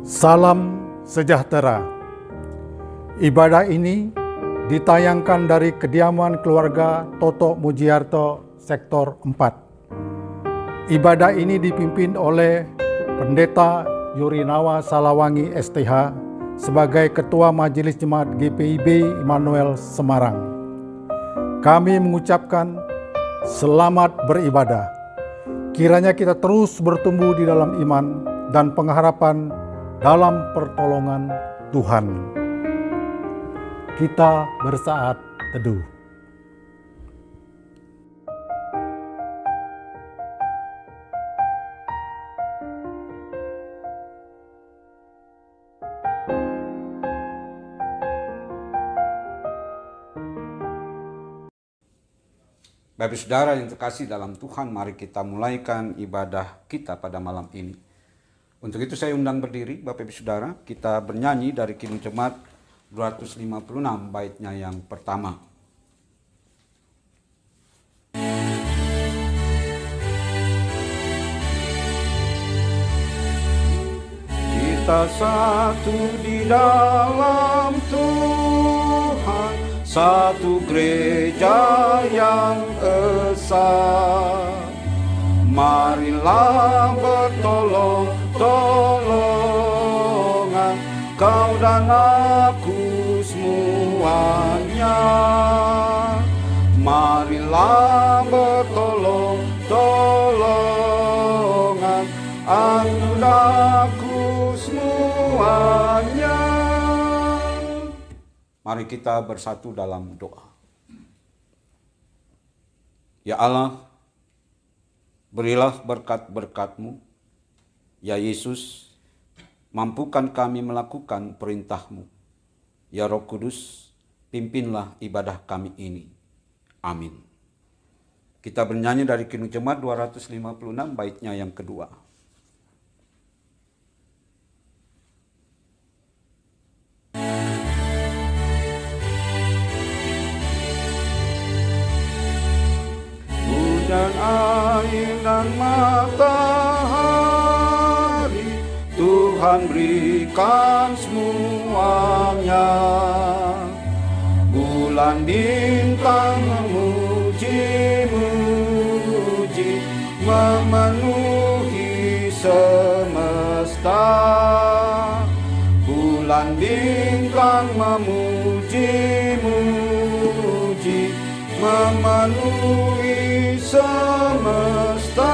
Salam sejahtera. Ibadah ini ditayangkan dari kediaman keluarga Toto Mujiarto, Sektor 4. Ibadah ini dipimpin oleh Pendeta Yurinawa Salawangi STH sebagai Ketua Majelis Jemaat GPIB Immanuel Semarang. Kami mengucapkan selamat beribadah. Kiranya kita terus bertumbuh di dalam iman dan pengharapan dalam pertolongan Tuhan. Kita bersaat teduh. Bapak Saudara yang terkasih dalam Tuhan, mari kita mulaikan ibadah kita pada malam ini. Untuk itu saya undang berdiri Bapak Ibu Saudara, kita bernyanyi dari Kidung Jemaat 256 baitnya yang pertama. Kita satu di dalam Tuhan, satu gereja yang esa. Marilah bertolong-tolongan, kau dan aku semuanya. Marilah bertolong-tolongan, aku dan aku semuanya. Mari kita bersatu dalam doa. Ya Allah, berilah berkat-berkat-Mu. Ya Yesus, mampukan kami melakukan perintah-Mu. Ya Roh Kudus, pimpinlah ibadah kami ini. Amin. Kita bernyanyi dari Kidung Jemaat 256 baitnya yang kedua. Dan air dan matahari Tuhan berikan semuanya. Bulan bintang memuji-muji, memenuhi semesta. Bulan bintang memuji-muji, memenuhi semesta.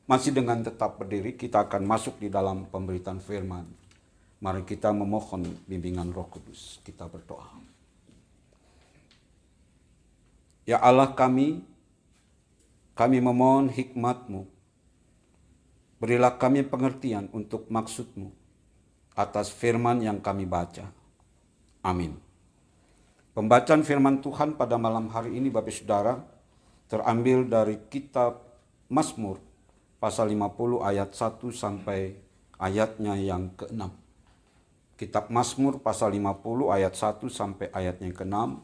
Masih dengan tetap berdiri, kita akan masuk di dalam pemberitaan firman. Mari kita memohon bimbingan Roh Kudus. Kita berdoa. Ya Allah kami memohon hikmat-Mu. Berilah kami pengertian untuk maksud-Mu atas firman yang kami baca. Amin. Pembacaan firman Tuhan pada malam hari ini Bapak Saudara terambil dari kitab Mazmur pasal 50 ayat 1 sampai ayatnya yang ke-6. Kitab Mazmur pasal 50 ayat 1 sampai ayatnya yang ke-6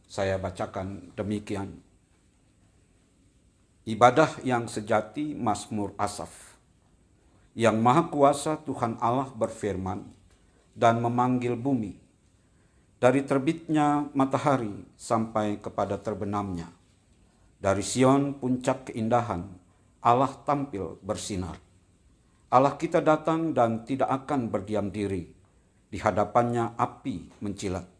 saya bacakan demikian. Ibadah yang sejati Mazmur Asaf. Yang Maha Kuasa Tuhan Allah berfirman dan memanggil bumi. Dari terbitnya matahari sampai kepada terbenamnya. Dari Sion puncak keindahan, Allah tampil bersinar. Allah kita datang dan tidak akan berdiam diri. Di hadapannya api mencilat.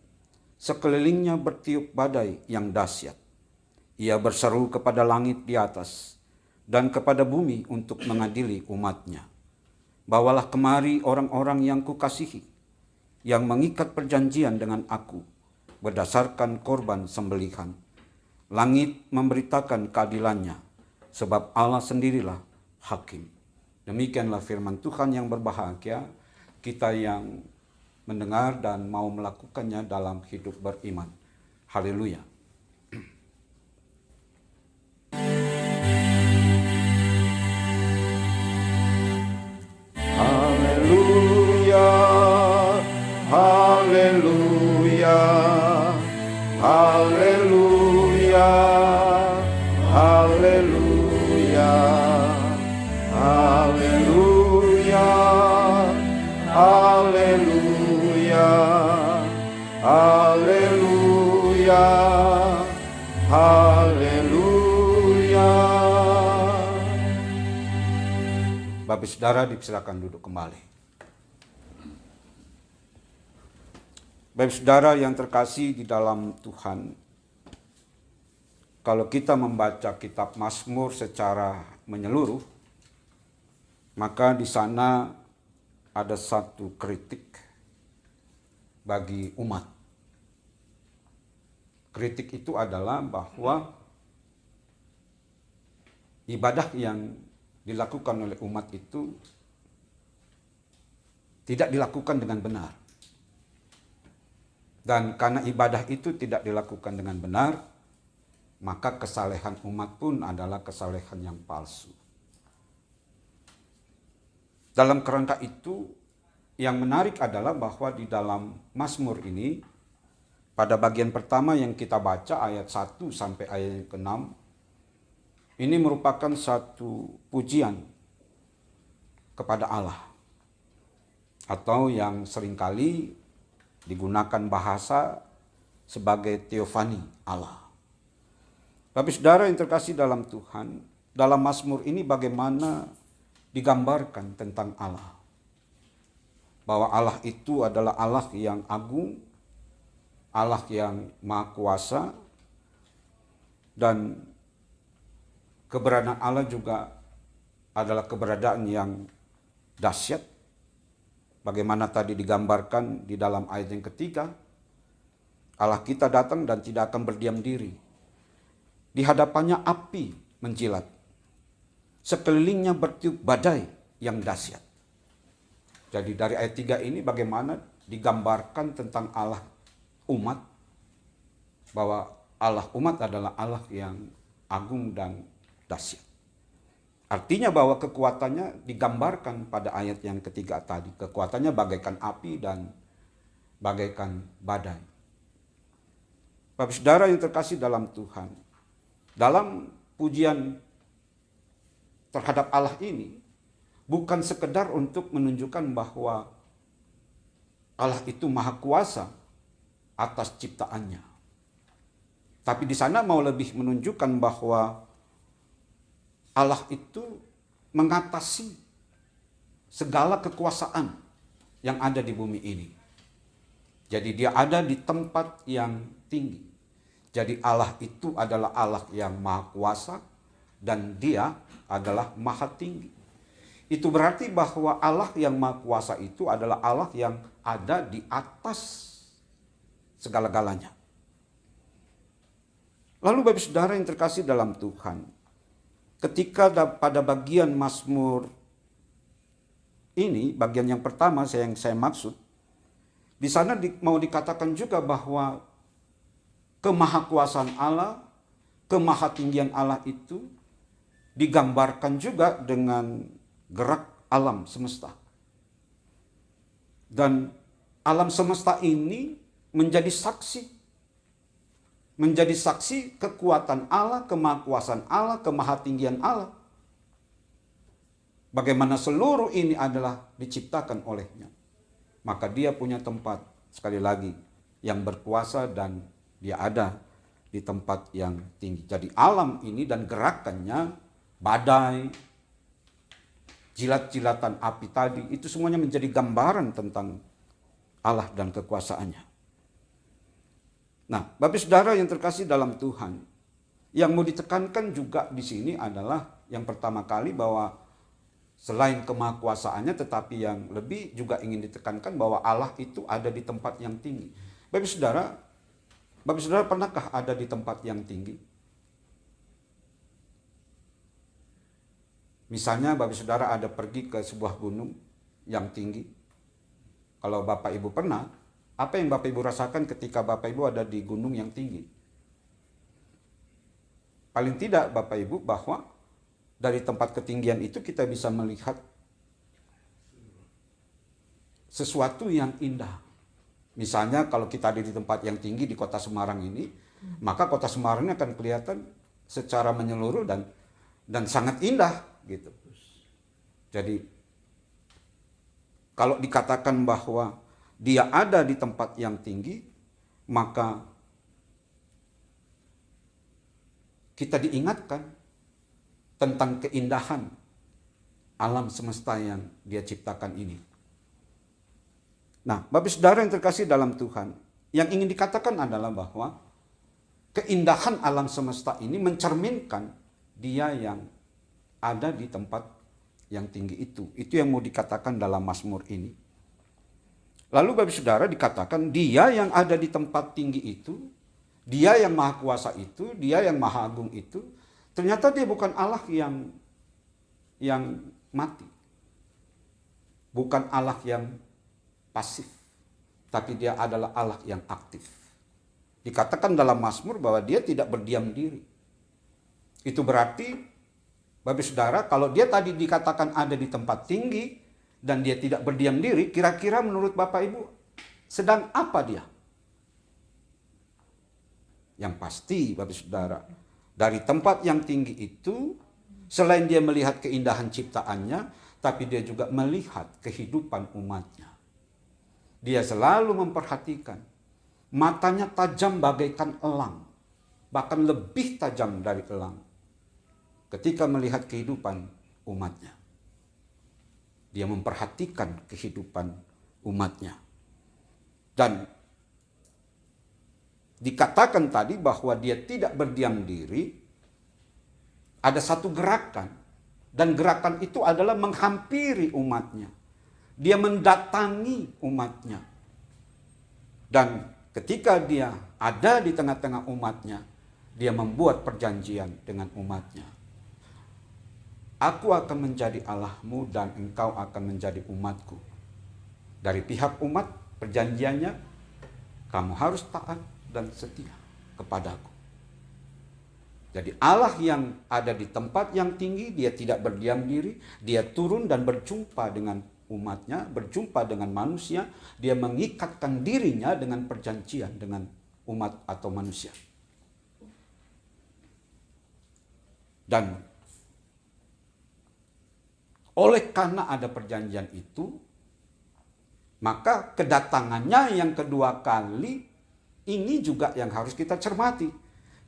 Sekelilingnya bertiup badai yang dahsyat. Ia berseru kepada langit di atas dan kepada bumi untuk mengadili umatnya. Bawalah kemari orang-orang yang kukasihi, yang mengikat perjanjian dengan aku berdasarkan korban sembelihan. Langit memberitakan keadilannya, sebab Allah sendirilah hakim. Demikianlah firman Tuhan yang berbahagia, kita yang mendengar dan mau melakukannya dalam hidup beriman. Haleluya. Haleluya, haleluya, haleluya, haleluya, Bapak Saudara dipersilakan duduk kembali. Bapak Saudara yang terkasih di dalam Tuhan, kalau kita membaca kitab Mazmur secara menyeluruh, maka di sana ada satu kritik bagi umat. Kritik itu adalah bahwa ibadah yang dilakukan oleh umat itu tidak dilakukan dengan benar. Dan karena ibadah itu tidak dilakukan dengan benar, maka kesalehan umat pun adalah kesalehan yang palsu. Dalam kerangka itu, yang menarik adalah bahwa di dalam Mazmur ini, pada bagian pertama yang kita baca ayat 1 sampai ayat ke-6, ini merupakan satu pujian kepada Allah. Atau yang seringkali digunakan bahasa sebagai teofani Allah. Bapak Saudara yang terkasih dalam Tuhan, dalam Mazmur ini bagaimana digambarkan tentang Allah. Bahwa Allah itu adalah Allah yang agung, Allah yang maha kuasa, dan keberadaan Allah juga adalah keberadaan yang dahsyat. Bagaimana tadi digambarkan di dalam ayat yang ketiga, Allah kita datang dan tidak akan berdiam diri. Di hadapannya api menjilat. Sekelilingnya bertiup badai yang dahsyat. Jadi dari ayat 3 ini bagaimana digambarkan tentang Allah umat, bahwa Allah umat adalah Allah yang agung dan dahsyat. Artinya bahwa kekuatannya digambarkan pada ayat yang ketiga tadi. Kekuatannya bagaikan api dan bagaikan badai. Bapak Saudara yang terkasih dalam Tuhan, dalam pujian terhadap Allah ini bukan sekedar untuk menunjukkan bahwa Allah itu maha kuasa atas ciptaannya. Tapi di sana mau lebih menunjukkan bahwa Allah itu mengatasi segala kekuasaan yang ada di bumi ini. Jadi dia ada di tempat yang tinggi. Jadi Allah itu adalah Allah yang maha kuasa dan dia adalah maha tinggi. Itu berarti bahwa Allah yang maha kuasa itu adalah Allah yang ada di atas segala-galanya. Lalu Bapak Saudara yang terkasih dalam Tuhan, ketika pada bagian Mazmur ini, bagian yang pertama yang saya maksud, di sana mau dikatakan juga bahwa kemahakuasaan Allah, kemahatinggian Allah itu digambarkan juga dengan gerak alam semesta. Dan alam semesta ini menjadi saksi kekuatan Allah, kemahakuasaan Allah, kemahatinggian Allah. Bagaimana seluruh ini adalah diciptakan olehnya. Maka dia punya tempat, sekali lagi, yang berkuasa dan dia ada di tempat yang tinggi. Jadi alam ini dan gerakannya, badai, jilat-jilatan api tadi, itu semuanya menjadi gambaran tentang Allah dan kekuasaannya. Nah, Bapak Saudara yang terkasih dalam Tuhan, yang mau ditekankan juga di sini adalah yang pertama kali bahwa selain kemahakuasaannya, tetapi yang lebih juga ingin ditekankan bahwa Allah itu ada di tempat yang tinggi. Bapak Saudara pernahkah ada di tempat yang tinggi? Misalnya Bapak Saudara ada pergi ke sebuah gunung yang tinggi. Kalau Bapak Ibu pernah, apa yang Bapak Ibu rasakan ketika Bapak Ibu ada di gunung yang tinggi? Paling tidak Bapak Ibu bahwa dari tempat ketinggian itu kita bisa melihat sesuatu yang indah. Misalnya kalau kita ada di tempat yang tinggi di kota Semarang ini, maka kota Semarang ini akan kelihatan secara menyeluruh dan sangat indah gitu. Jadi kalau dikatakan bahwa dia ada di tempat yang tinggi, maka kita diingatkan tentang keindahan alam semesta yang dia ciptakan ini. Nah, Bapak Saudara yang terkasih dalam Tuhan, yang ingin dikatakan adalah bahwa keindahan alam semesta ini mencerminkan dia yang ada di tempat yang tinggi itu. Itu yang mau dikatakan dalam Mazmur ini. Lalu Bapak Saudara dikatakan dia yang ada di tempat tinggi itu, dia yang maha kuasa itu, dia yang maha agung itu, ternyata dia bukan Allah yang mati. Bukan Allah yang pasif, tapi dia adalah Allah yang aktif. Dikatakan dalam Mazmur bahwa dia tidak berdiam diri. Itu berarti Bapak Saudara, kalau dia tadi dikatakan ada di tempat tinggi dan dia tidak berdiam diri, kira-kira menurut Bapak Ibu sedang apa dia? Yang pasti Bapak Saudara, dari tempat yang tinggi itu, selain dia melihat keindahan ciptaannya, tapi dia juga melihat kehidupan umatnya. Dia selalu memperhatikan, matanya tajam bagaikan elang, bahkan lebih tajam dari elang. Ketika melihat kehidupan umatnya, dia memperhatikan kehidupan umatnya. Dan dikatakan tadi bahwa dia tidak berdiam diri, ada satu gerakan, dan gerakan itu adalah menghampiri umatnya. Dia mendatangi umatnya. Dan ketika dia ada di tengah-tengah umatnya, dia membuat perjanjian dengan umatnya. Aku akan menjadi Allahmu dan engkau akan menjadi umatku. Dari pihak umat, perjanjiannya, kamu harus taat dan setia kepadaku. Jadi Allah yang ada di tempat yang tinggi, dia tidak berdiam diri, dia turun dan berjumpa dengan umatnya, berjumpa dengan manusia, dia mengikatkan dirinya dengan perjanjian dengan umat atau manusia. Dan oleh karena ada perjanjian itu, maka kedatangannya yang kedua kali ini juga yang harus kita cermati.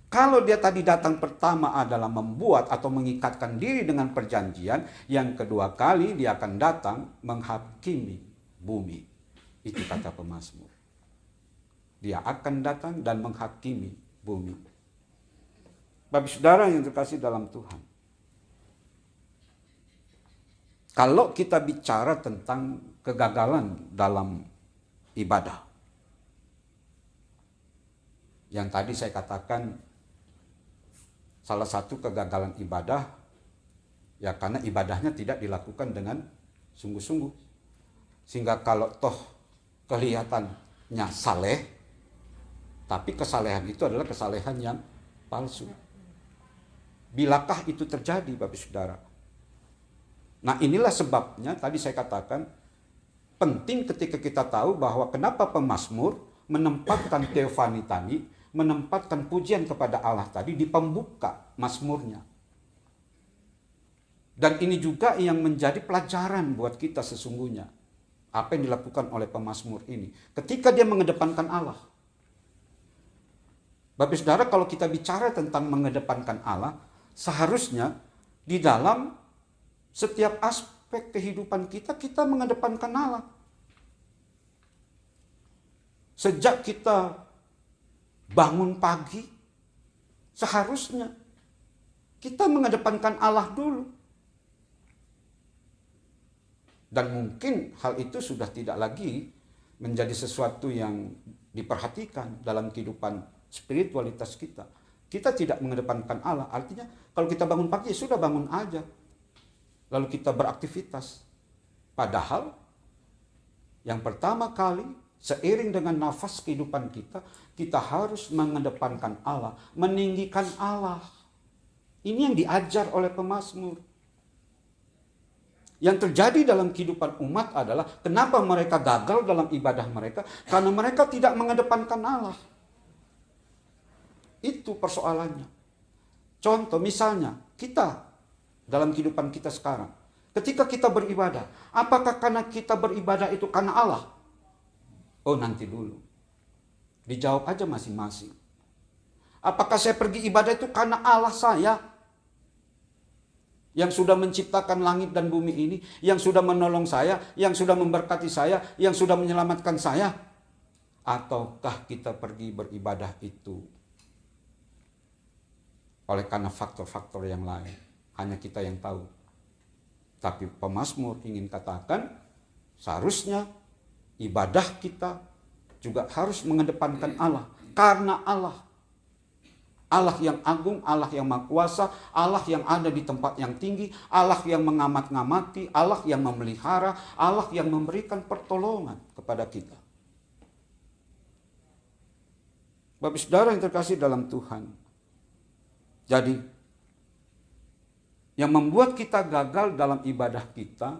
Kalau dia tadi datang pertama adalah membuat atau mengikatkan diri dengan perjanjian, yang kedua kali dia akan datang menghakimi bumi. Itu kata pemazmur. Dia akan datang dan menghakimi bumi. Bapak Saudara yang terkasih dalam Tuhan, kalau kita bicara tentang kegagalan dalam ibadah, yang tadi saya katakan salah satu kegagalan ibadah, ya karena ibadahnya tidak dilakukan dengan sungguh-sungguh. Sehingga kalau toh kelihatannya saleh, tapi kesalehan itu adalah kesalehan yang palsu. Bilakah itu terjadi, Bapak Saudara? Nah, inilah sebabnya tadi saya katakan penting ketika kita tahu bahwa kenapa pemazmur menempatkan teofani tadi, menempatkan pujian kepada Allah tadi di pembuka mazmurnya. Dan ini juga yang menjadi pelajaran buat kita sesungguhnya. Apa yang dilakukan oleh pemazmur ini ketika dia mengedepankan Allah. Bapak Saudara, kalau kita bicara tentang mengedepankan Allah, seharusnya di dalam setiap aspek kehidupan kita, kita mengedepankan Allah. Sejak kita bangun pagi, seharusnya kita mengedepankan Allah dulu. Dan mungkin hal itu sudah tidak lagi menjadi sesuatu yang diperhatikan dalam kehidupan spiritualitas kita. Kita tidak mengedepankan Allah, artinya kalau kita bangun pagi, ya sudah bangun aja. Lalu kita beraktivitas. Padahal yang pertama kali seiring dengan nafas kehidupan kita, kita harus mengedepankan Allah, meninggikan Allah. Ini yang diajar oleh pemazmur. Yang terjadi dalam kehidupan umat adalah kenapa mereka gagal dalam ibadah mereka? Karena mereka tidak mengedepankan Allah. Itu persoalannya. Contoh misalnya kita dalam kehidupan kita sekarang. Ketika kita beribadah, apakah karena kita beribadah itu karena Allah? Oh, nanti dulu. Dijawab aja masing-masing. Apakah saya pergi ibadah itu karena Allah saya? yang sudah menciptakan langit dan bumi ini, yang sudah menolong saya, yang sudah memberkati saya, yang sudah menyelamatkan saya? Ataukah kita pergi beribadah itu oleh karena faktor-faktor yang lain? Hanya kita yang tahu. Tapi pemazmur ingin katakan, seharusnya ibadah kita juga harus mengedepankan Allah. Karena Allah yang agung, Allah yang maha kuasa, Allah yang ada di tempat yang tinggi, Allah yang mengamat-ngamati, Allah yang memelihara, Allah yang memberikan pertolongan kepada kita. Bapak saudara yang terkasih dalam Tuhan. Jadi, yang membuat kita gagal dalam ibadah kita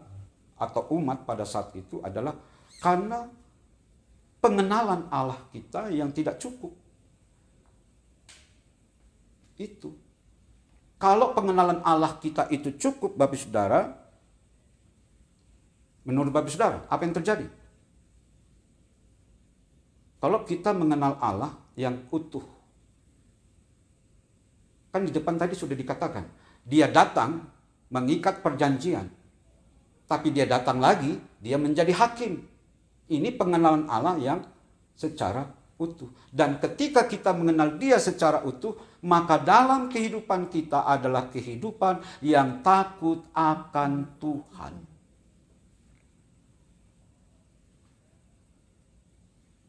atau umat pada saat itu adalah karena pengenalan Allah kita yang tidak cukup. Itu. Kalau pengenalan Allah kita itu cukup, Bapak Saudara, menurut Bapak Saudara, apa yang terjadi? Kalau kita mengenal Allah yang utuh. Kan di depan tadi sudah dikatakan, dia datang mengikat perjanjian. Tapi dia datang lagi, dia menjadi hakim. Ini pengenalan Allah yang secara utuh. Dan ketika kita mengenal dia secara utuh, maka dalam kehidupan kita adalah kehidupan yang takut akan Tuhan.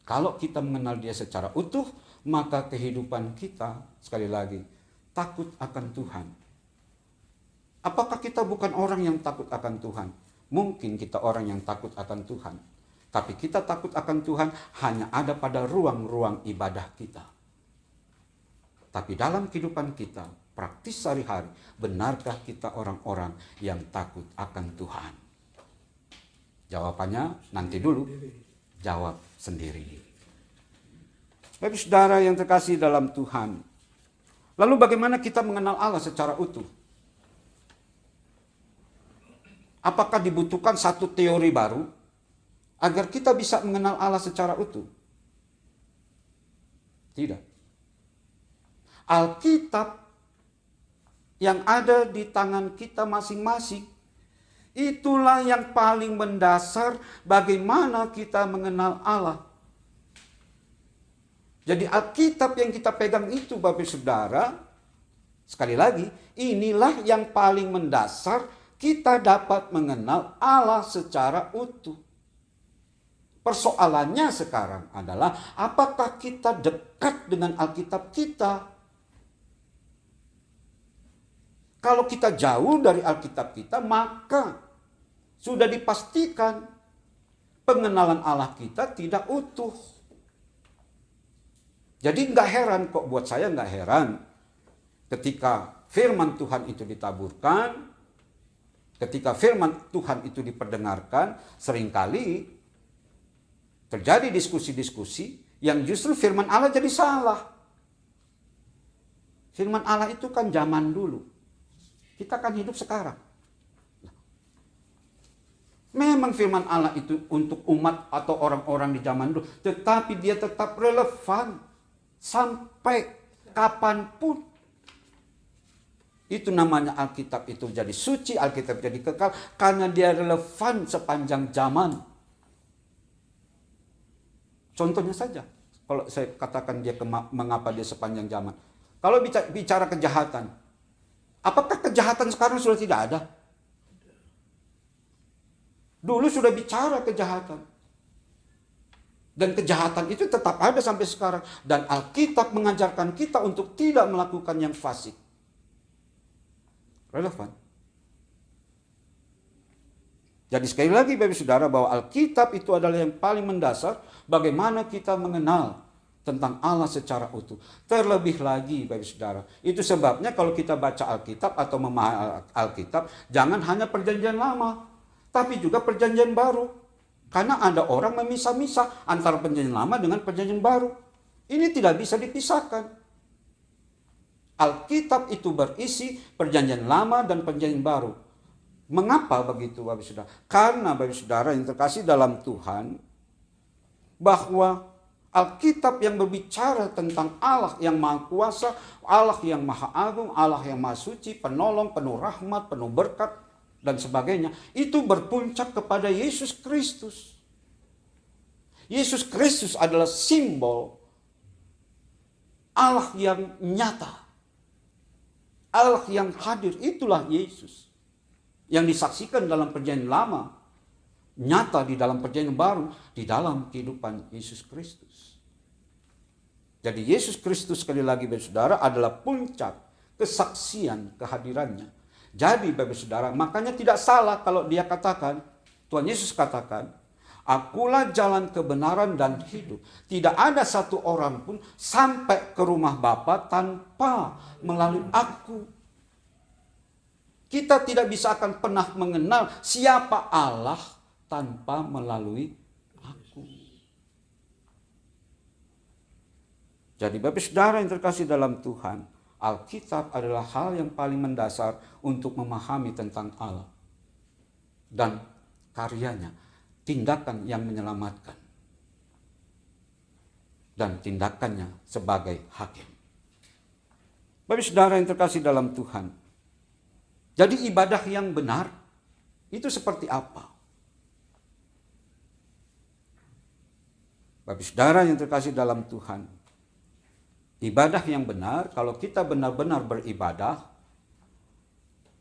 Kalau kita mengenal dia secara utuh, maka kehidupan kita, sekali lagi, takut akan Tuhan. Apakah kita bukan orang yang takut akan Tuhan? Mungkin kita orang yang takut akan Tuhan. Tapi kita takut akan Tuhan hanya ada pada ruang-ruang ibadah kita. Tapi dalam kehidupan kita, praktis sehari-hari, benarkah kita orang-orang yang takut akan Tuhan? Jawabannya nanti dulu. Jawab sendiri. Bapak saudara yang terkasih dalam Tuhan. Lalu bagaimana kita mengenal Allah secara utuh? Apakah dibutuhkan satu teori baru agar kita bisa mengenal Allah secara utuh? Tidak. Alkitab yang ada di tangan kita masing-masing, itulah yang paling mendasar bagaimana kita mengenal Allah. Jadi Alkitab yang kita pegang itu, Bapak Saudara, sekali lagi, inilah yang paling mendasar kita dapat mengenal Allah secara utuh. Persoalannya sekarang adalah apakah kita dekat dengan Alkitab kita? Kalau kita jauh dari Alkitab kita, maka sudah dipastikan pengenalan Allah kita tidak utuh. Jadi nggak heran kok, buat saya nggak heran ketika firman Tuhan itu ditaburkan, ketika firman Tuhan itu diperdengarkan, seringkali terjadi diskusi-diskusi yang justru firman Allah jadi salah. Firman Allah itu kan zaman dulu. Kita kan hidup sekarang. Memang firman Allah itu untuk umat atau orang-orang di zaman dulu. Tetapi dia tetap relevan. Sampai kapanpun. Itu namanya Alkitab itu jadi suci. Alkitab jadi kekal. Karena dia relevan sepanjang zaman. Contohnya saja. Kalau saya katakan dia mengapa dia sepanjang zaman. Kalau bicara kejahatan. Apakah kejahatan sekarang sudah tidak ada? Dulu sudah bicara kejahatan. Dan kejahatan itu tetap ada sampai sekarang. Dan Alkitab mengajarkan kita untuk tidak melakukan yang fasik. Relevan. Jadi sekali lagi Bapak Saudara bahwa Alkitab itu adalah yang paling mendasar bagaimana kita mengenal tentang Allah secara utuh. Terlebih lagi Bapak Saudara. Itu sebabnya kalau kita baca Alkitab atau memahami Alkitab, jangan hanya perjanjian lama, tapi juga perjanjian baru. Karena ada orang memisah-misah antara perjanjian lama dengan perjanjian baru. Ini tidak bisa dipisahkan. Alkitab itu berisi perjanjian lama dan perjanjian baru. Mengapa begitu Bapak Saudara? Karena Bapak Saudara yang terkasih dalam Tuhan, bahwa Alkitab yang berbicara tentang Allah yang Maha Kuasa, Allah yang Maha Agung, Allah yang Maha Suci, penolong, penuh rahmat, penuh berkat, dan sebagainya, itu berpuncak kepada Yesus Kristus. Yesus Kristus adalah simbol Allah yang nyata, Allah yang hadir. Itulah Yesus yang disaksikan dalam Perjanjian Lama, nyata di dalam Perjanjian Baru, di dalam kehidupan Yesus Kristus. Jadi Yesus Kristus, sekali lagi Bapak Saudara, adalah puncak kesaksian kehadirannya. Jadi Bapak Saudara, makanya tidak salah kalau dia katakan, Tuhan Yesus katakan, akulah jalan kebenaran dan hidup. Tidak ada satu orang pun sampai ke rumah Bapa tanpa melalui aku. Kita tidak bisa akan pernah mengenal siapa Allah tanpa melalui aku. Jadi Bapak Saudara yang terkasih dalam Tuhan, Alkitab adalah hal yang paling mendasar untuk memahami tentang Allah dan karyanya, tindakan yang menyelamatkan, dan tindakannya sebagai hakim. Bapak Saudara yang terkasih dalam Tuhan, jadi ibadah yang benar itu seperti apa? Bapak Saudara yang terkasih dalam Tuhan, ibadah yang benar, kalau kita benar-benar beribadah,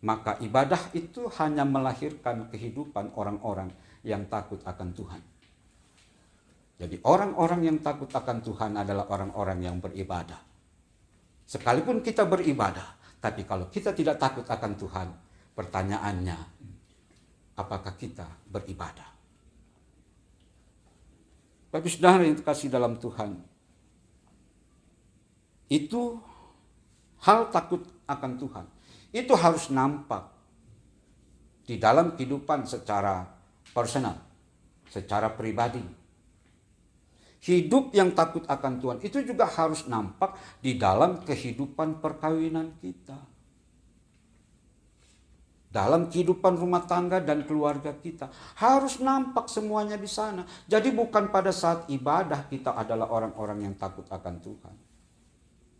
maka ibadah itu hanya melahirkan kehidupan orang-orang yang takut akan Tuhan. Jadi orang-orang yang takut akan Tuhan adalah orang-orang yang beribadah. Sekalipun kita beribadah, tapi kalau kita tidak takut akan Tuhan, pertanyaannya, apakah kita beribadah? Bapak Saudara yang terkasih dalam Tuhan, itu hal takut akan Tuhan, itu harus nampak di dalam kehidupan secara personal, secara pribadi. Hidup yang takut akan Tuhan itu juga harus nampak di dalam kehidupan perkawinan kita, dalam kehidupan rumah tangga dan keluarga kita. Harus nampak semuanya di sana. Jadi bukan pada saat ibadah kita adalah orang-orang yang takut akan Tuhan.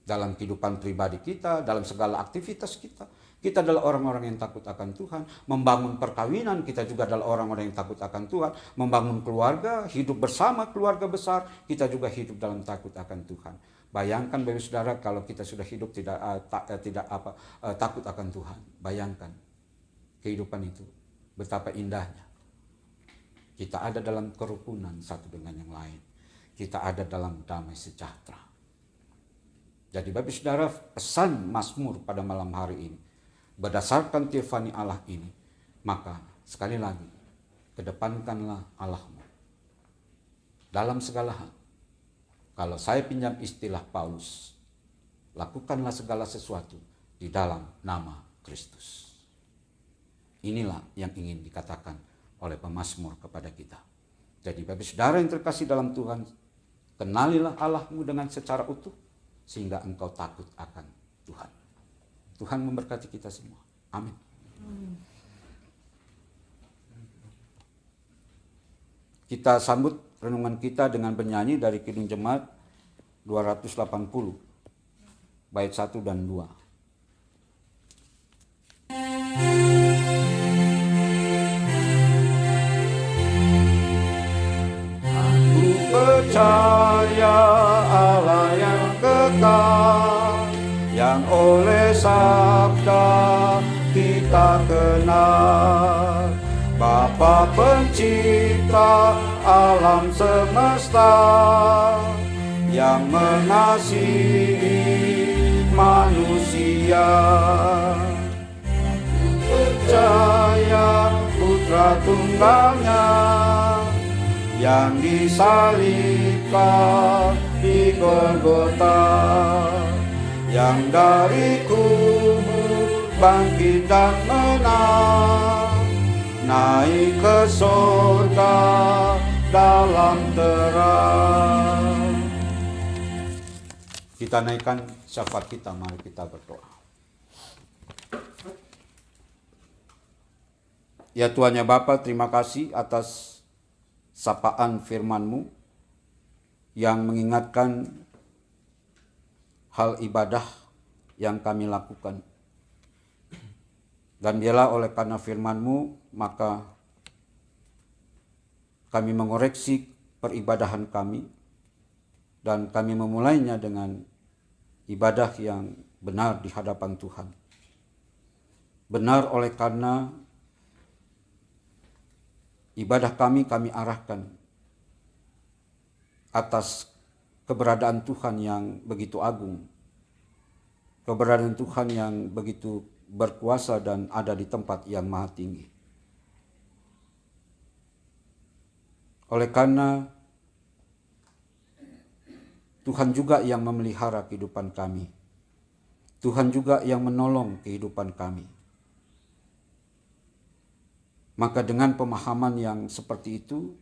Dalam kehidupan pribadi kita, dalam segala aktivitas kita, kita adalah orang-orang yang takut akan Tuhan. Membangun perkawinan, kita juga adalah orang-orang yang takut akan Tuhan. Membangun keluarga, hidup bersama keluarga besar, kita juga hidup dalam takut akan Tuhan. Bayangkan Bapak Saudara kalau kita sudah hidup takut akan Tuhan. Bayangkan kehidupan itu, betapa indahnya. Kita ada dalam kerukunan satu dengan yang lain. Kita ada dalam damai sejahtera. Jadi Bapak Saudara, pesan Mazmur pada malam hari ini, berdasarkan tirfani Allah ini, maka sekali lagi, kedepankanlah Allahmu dalam segala hal. Kalau saya pinjam istilah Paulus, lakukanlah segala sesuatu di dalam nama Kristus. Inilah yang ingin dikatakan oleh pemazmur kepada kita. Jadi Bapak Saudara yang terkasih dalam Tuhan, kenalilah Allahmu dengan secara utuh, sehingga engkau takut akan Tuhan. Tuhan memberkati kita semua. Amin. Kita sambut renungan kita dengan bernyanyi dari Kidung Jemaat 280, bait 1 dan 2. Aku percaya Allah yang kekal, yang oleh sabda kita kenal, Bapa pencipta alam semesta, yang mengasihi manusia. Aku percaya Putra Tunggalnya yang disalibkan di Golgota, yang dari kubur bangkit dan menang, naik ke surga dalam terang. Kita naikkan syafaat kita, mari kita berdoa. Ya Tuhan ya Bapa, terima kasih atas sapaan firman-Mu yang mengingatkan hal ibadah yang kami lakukan. Dan biarlah oleh karena firman-Mu, maka kami mengoreksi peribadahan kami, dan kami memulainya dengan ibadah yang benar di hadapan Tuhan. Benar oleh karena ibadah kami arahkan atas keberadaan Tuhan yang begitu agung, keberadaan Tuhan yang begitu berkuasa dan ada di tempat yang maha tinggi. Oleh karena Tuhan juga yang memelihara kehidupan kami, Tuhan juga yang menolong kehidupan kami. Maka dengan pemahaman yang seperti itu,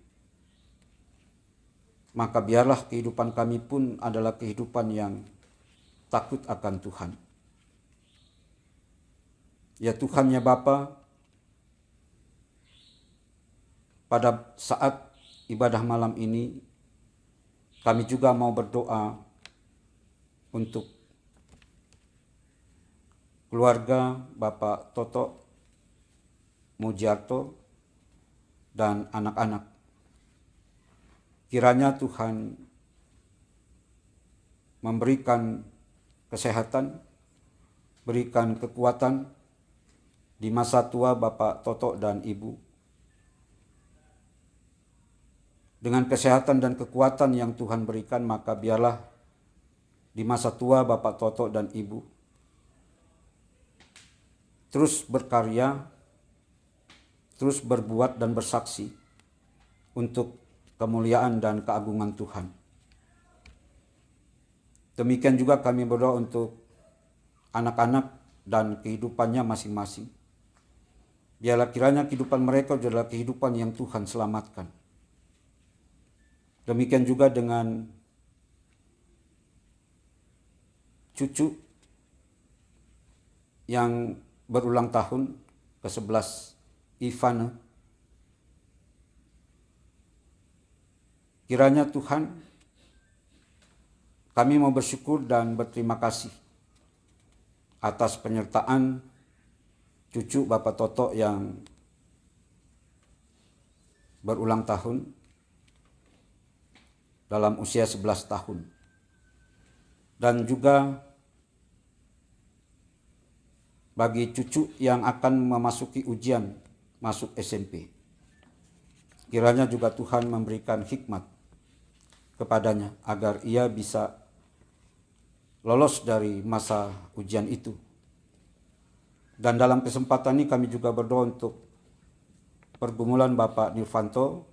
maka biarlah kehidupan kami pun adalah kehidupan yang takut akan Tuhan. Ya Tuhan ya Bapa, pada saat ibadah malam ini, kami juga mau berdoa untuk keluarga Bapak Toto Mujiarto dan anak-anak. Kiranya Tuhan memberikan kesehatan, berikan kekuatan di masa tua Bapak Toto dan Ibu. Dengan kesehatan dan kekuatan yang Tuhan berikan, maka biarlah di masa tua Bapak Toto dan Ibu terus berkarya, terus berbuat dan bersaksi untuk kemuliaan dan keagungan Tuhan. Demikian juga kami berdoa untuk anak-anak dan kehidupannya masing-masing. Biarlah kiranya kehidupan mereka adalah kehidupan yang Tuhan selamatkan. Demikian juga dengan cucu yang berulang tahun ke-11, Ivana. Kiranya Tuhan, kami mau bersyukur dan berterima kasih atas penyertaan cucu Bapak Toto yang berulang tahun dalam usia 11 tahun. Dan juga bagi cucu yang akan memasuki ujian masuk SMP. Kiranya juga Tuhan memberikan hikmat kepadanya agar ia bisa lolos dari masa ujian itu. Dan dalam kesempatan ini kami juga berdoa untuk pergumulan Bapak Nirvanto,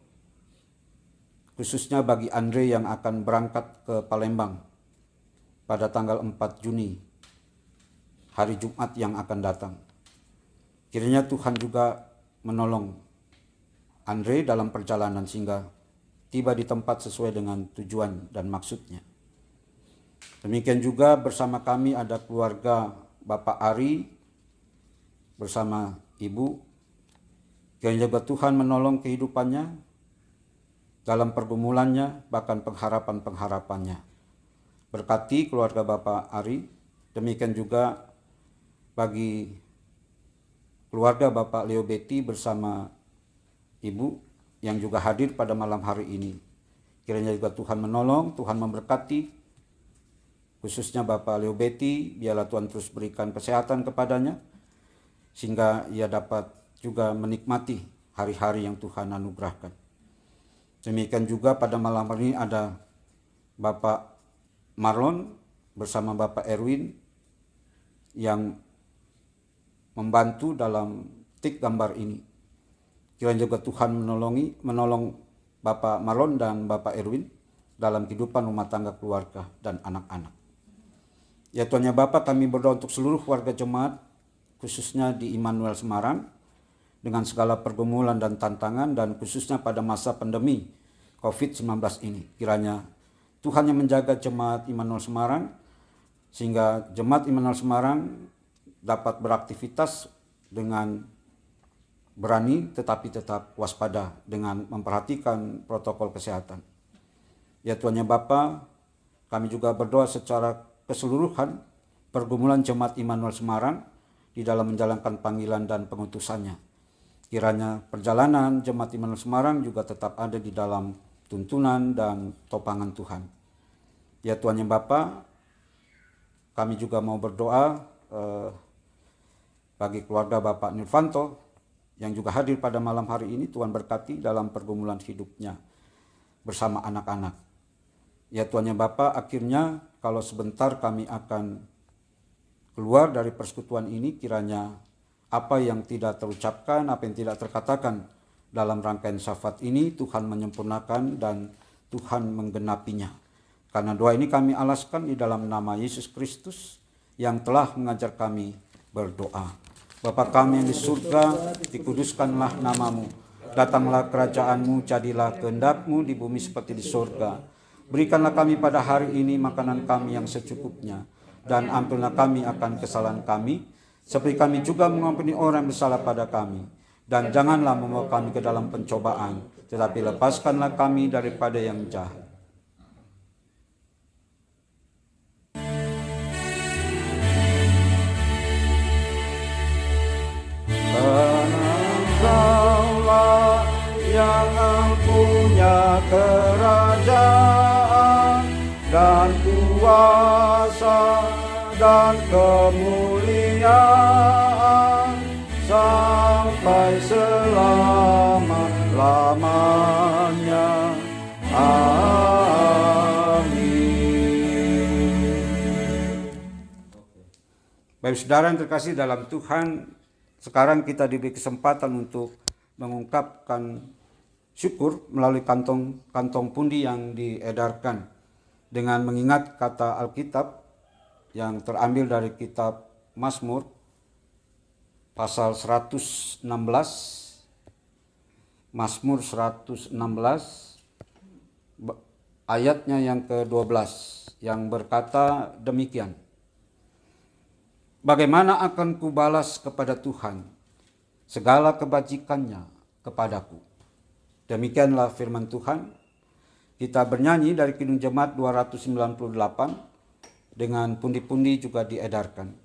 khususnya bagi Andre yang akan berangkat ke Palembang pada tanggal 4 Juni, hari Jumat yang akan datang. Kiranya Tuhan juga menolong Andre dalam perjalanan sehingga tiba di tempat sesuai dengan tujuan dan maksudnya. Demikian juga bersama kami ada keluarga Bapak Ari bersama Ibu. Kiranya juga Tuhan menolong kehidupannya dalam pergumulannya, bahkan pengharapan-pengharapannya. Berkati keluarga Bapak Ari, demikian juga bagi keluarga Bapak Leo Betty bersama Ibu yang juga hadir pada malam hari ini. Kiranya juga Tuhan menolong, Tuhan memberkati, khususnya Bapak Leo Betty, biarlah Tuhan terus berikan kesehatan kepadanya, sehingga ia dapat juga menikmati hari-hari yang Tuhan anugerahkan. Demikian juga pada malam hari ini ada Bapak Marlon bersama Bapak Erwin yang membantu dalam tik gambar ini. Kiranya juga Tuhan menolong Bapak Marlon dan Bapak Erwin dalam kehidupan rumah tangga keluarga dan anak-anak. Ya Tuhan ya Bapak, kami berdoa untuk seluruh warga jemaat, khususnya di Immanuel Semarang, dengan segala pergumulan dan tantangan, dan khususnya pada masa pandemi COVID-19 ini. Kiranya Tuhan yang menjaga jemaat Immanuel Semarang, sehingga jemaat Immanuel Semarang dapat beraktivitas dengan berani tetapi tetap waspada dengan memperhatikan protokol kesehatan. Ya Tuhan ya Bapa, kami juga berdoa secara keseluruhan pergumulan Jemaat Immanuel Semarang di dalam menjalankan panggilan dan pengutusannya. Kiranya perjalanan Jemaat Immanuel Semarang juga tetap ada di dalam tuntunan dan topangan Tuhan. Ya Tuhan yang Bapa, kami juga mau berdoa bagi keluarga Bapak Nurfanto yang juga hadir pada malam hari ini. Tuhan berkati dalam pergumulan hidupnya bersama anak-anak. Ya Tuhan yang Bapa, akhirnya kalau sebentar kami akan keluar dari persekutuan ini, kiranya apa yang tidak terucapkan, apa yang tidak terkatakan dalam rangkaian syafaat ini, Tuhan menyempurnakan dan Tuhan menggenapinya. Karena doa ini kami alaskan di dalam nama Yesus Kristus yang telah mengajar kami berdoa. Bapa kami yang di surga, dikuduskanlah namamu. Datanglah kerajaan-Mu, jadilah kehendak-Mu di bumi seperti di surga. Berikanlah kami pada hari ini makanan kami yang secukupnya, dan ampunilah kami akan kesalahan kami, seperti kami juga mengampuni orang yang bersalah pada kami. Dan janganlah membawa kami ke dalam pencobaan, tetapi lepaskanlah kami daripada yang jahat. Engkaulah yang punya kerajaan dan kuasa dan kemuliaan sampai selama-lamanya. Amin. Baik saudara yang terkasih dalam Tuhan, sekarang kita diberi kesempatan untuk mengungkapkan syukur melalui kantong pundi yang diedarkan dengan mengingat kata Alkitab yang terambil dari kitab Mazmur pasal 116, Mazmur 116 ayatnya yang ke-12 yang berkata demikian. Bagaimana akan kubalas kepada Tuhan segala kebajikannya kepadaku? Demikianlah firman Tuhan. Kita bernyanyi dari Kidung Jemaat 298 dengan pundi-pundi juga diedarkan.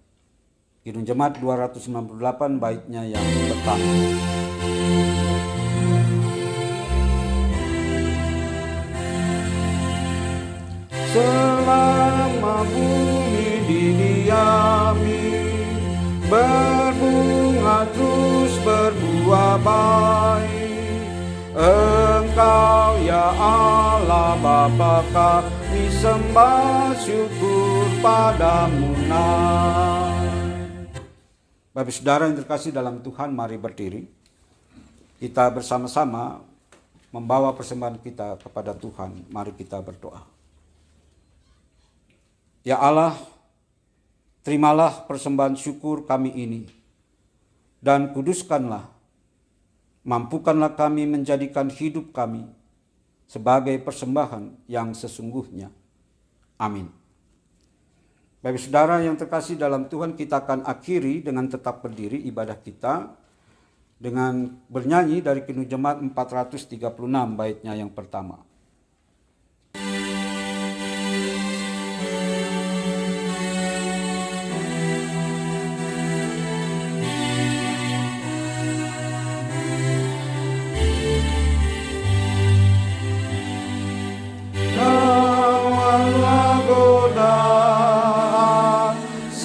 Kidung Jemaat 298 baitnya yang pertama. Selama bumi didiami, berbunga terus berbuah baik, Engkau ya Allah Bapa, kami sembah syukur padamu. Bapak saudara yang terkasih dalam Tuhan, mari berdiri. Kita bersama-sama membawa persembahan kita kepada Tuhan. Mari kita berdoa. Ya Allah, terimalah persembahan syukur kami ini dan kuduskanlah, mampukanlah kami menjadikan hidup kami sebagai persembahan yang sesungguhnya. Amin. Bapak saudara yang terkasih dalam Tuhan, kita akan akhiri dengan tetap berdiri ibadah kita dengan bernyanyi dari Kidung Jemaat 436 baitnya yang pertama.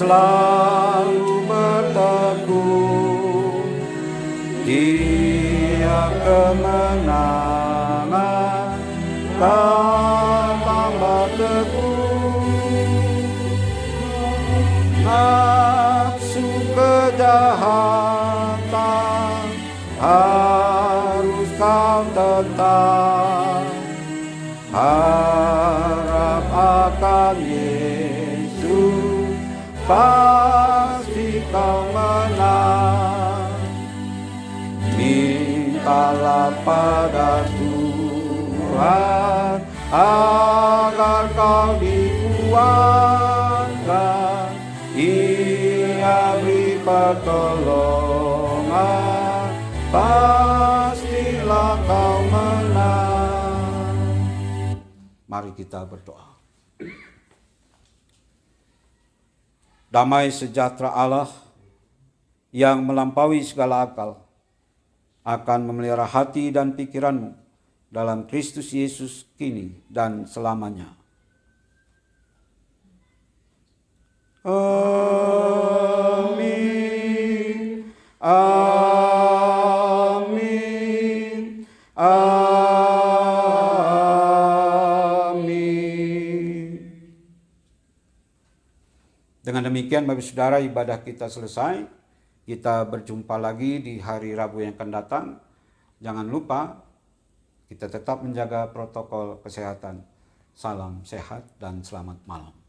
Selalu berteguh, Dia kemenangan kan tambah teguh. Nafsu kejahatan harus kau tetap, harap akan Yesus pasti kau menang. Mintalah pada Tuhan agar kau dikuatkan, Ia beri pertolongan, pastilah kau menang. Mari kita berdoa. Damai sejahtera Allah yang melampaui segala akal akan memelihara hati dan pikiranmu dalam Kristus Yesus kini dan selamanya. Amin. Amin. Amin. Dengan demikian, Bapak Saudara, ibadah kita selesai. Kita berjumpa lagi di hari Rabu yang akan datang. Jangan lupa, kita tetap menjaga protokol kesehatan. Salam sehat dan selamat malam.